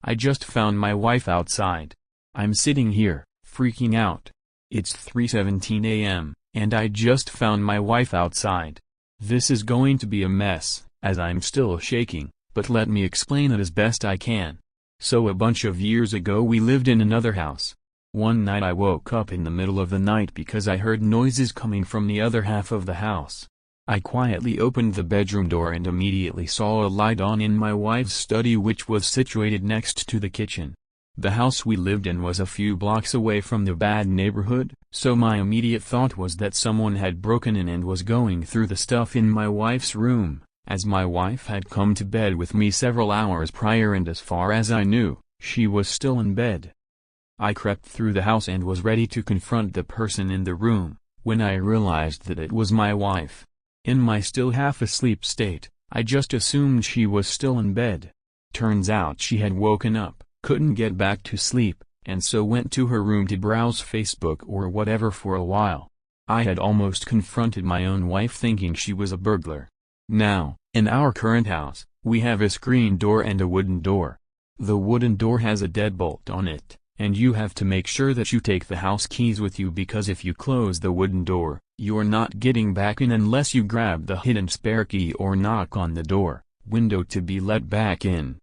I just found my wife outside. I'm sitting here, freaking out. It's 3:17 a.m., and I just found my wife outside. This is going to be a mess, as I'm still shaking, but let me explain it as best I can. So a bunch of years ago we lived in another house. One night I woke up in the middle of the night because I heard noises coming from the other half of the house. I quietly opened the bedroom door and immediately saw a light on in my wife's study, which was situated next to the kitchen. The house we lived in was a few blocks away from the bad neighborhood, so my immediate thought was that someone had broken in and was going through the stuff in my wife's room, as my wife had come to bed with me several hours prior and as far as I knew, she was still in bed. I crept through the house and was ready to confront the person in the room, when I realized that it was my wife. In my still half-asleep state, I just assumed she was still in bed. Turns out she had woken up, couldn't get back to sleep, and so went to her room to browse Facebook or whatever for a while. I had almost confronted my own wife thinking she was a burglar. Now, in our current house, we have a screen door and a wooden door. The wooden door has a deadbolt on it, and you have to make sure that you take the house keys with you, because if you close the wooden door, you're not getting back in unless you grab the hidden spare key or knock on the door window to be let back in.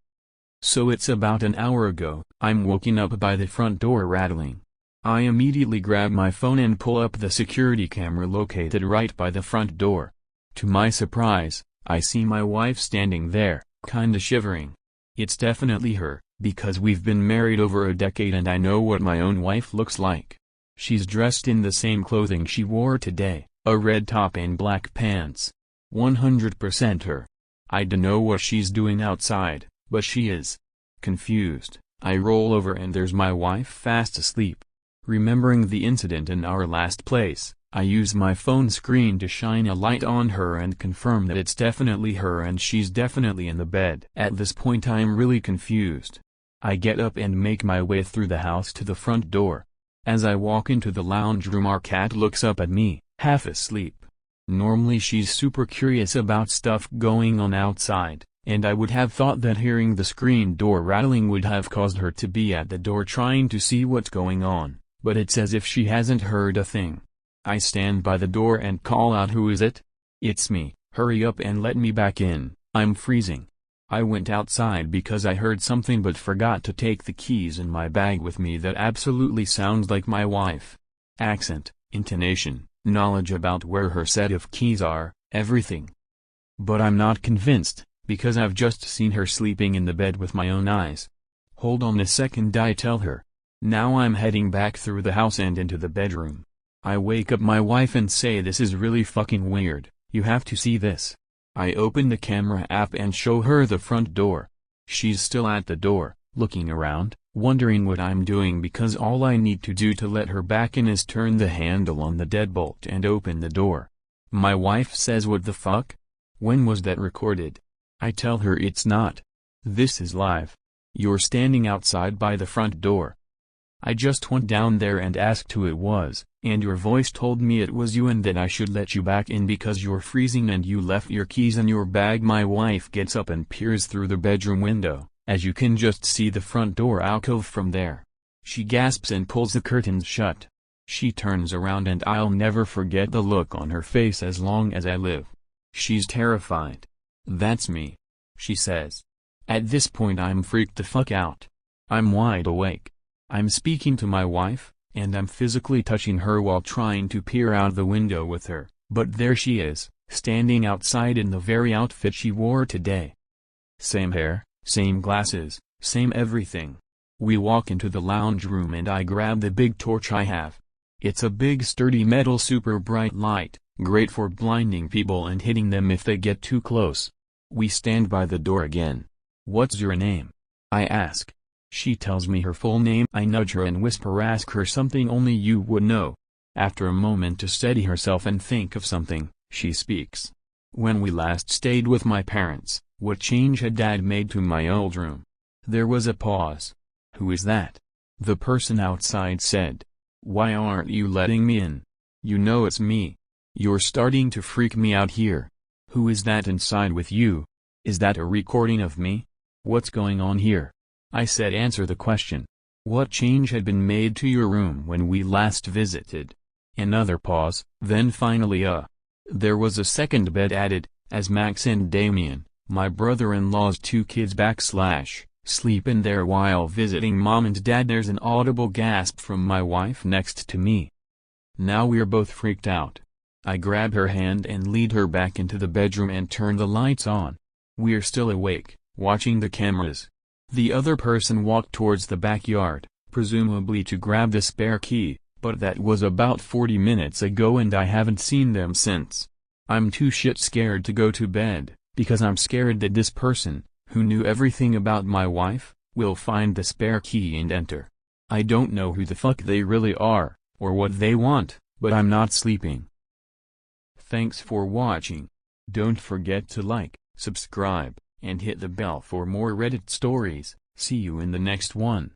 So it's about an hour ago, I'm woken up by the front door rattling. I immediately grab my phone and pull up the security camera located right by the front door. To my surprise, I see my wife standing there, kinda shivering. It's definitely her, because we've been married over a decade and I know what my own wife looks like. She's dressed in the same clothing she wore today, a red top and black pants. 100% her. I dunno what she's doing outside, but she is. Confused, I roll over and there's my wife fast asleep. Remembering the incident in our last place, I use my phone screen to shine a light on her and confirm that it's definitely her and she's definitely in the bed. At this point I'm really confused. I get up and make my way through the house to the front door. As I walk into the lounge room, our cat looks up at me, half asleep. Normally she's super curious about stuff going on outside, and I would have thought that hearing the screen door rattling would have caused her to be at the door trying to see what's going on, but it's as if she hasn't heard a thing. I stand by the door and call out, "Who is it?" "It's me, hurry up and let me back in, I'm freezing." I went outside because I heard something but forgot to take the keys in my bag with me. That absolutely sounds like my wife. Accent, intonation, knowledge about where her set of keys are, everything. But I'm not convinced, because I've just seen her sleeping in the bed with my own eyes. "Hold on a second," I tell her. Now I'm heading back through the house and into the bedroom. I wake up my wife and say, "This is really fucking weird, you have to see this." I open the camera app and show her the front door. She's still at the door, looking around, wondering what I'm doing, because all I need to do to let her back in is turn the handle on the deadbolt and open the door. My wife says, "What the fuck? When was that recorded?" I tell her it's not. This is live. You're standing outside by the front door. I just went down there and asked who it was, and your voice told me it was you and that I should let you back in because you're freezing and you left your keys in your bag. My wife gets up and peers through the bedroom window, as you can just see the front door alcove from there. She gasps and pulls the curtains shut. She turns around and I'll never forget the look on her face as long as I live. She's terrified. "That's me," she says. At this point I'm freaked the fuck out. I'm wide awake. I'm speaking to my wife, and I'm physically touching her while trying to peer out the window with her, but there she is, standing outside in the very outfit she wore today. Same hair, same glasses, same everything. We walk into the lounge room and I grab the big torch I have. It's a big sturdy metal super bright light, great for blinding people and hitting them if they get too close. We stand by the door again. "What's your name?" I ask. She tells me her full name. I nudge her and whisper, "Ask her something only you would know." After a moment to steady herself and think of something, she speaks. "When we last stayed with my parents, what change had Dad made to my old room?" There was a pause. "Who is that?" The person outside said. "Why aren't you letting me in? You know it's me. You're starting to freak me out here. Who is that inside with you? Is that a recording of me? What's going on here?" I said, answer the question. What change had been made to your room when we last visited? Another pause, then finally there was a second bed added, as Max and Damien, my brother-in-law's 2 kids sleep in there while visiting mom and dad. There's an audible gasp from my wife next to me. Now we're both freaked out. I grab her hand and lead her back into the bedroom and turn the lights on. We're still awake, watching the cameras. The other person walked towards the backyard, presumably to grab the spare key, but that was about 40 minutes ago and I haven't seen them since. I'm too shit scared to go to bed, because I'm scared that this person, who knew everything about my wife, will find the spare key and enter. I don't know who the fuck they really are, or what they want, but I'm not sleeping. Thanks for watching. Don't forget to like, subscribe, and hit the bell for more Reddit stories. See you in the next one.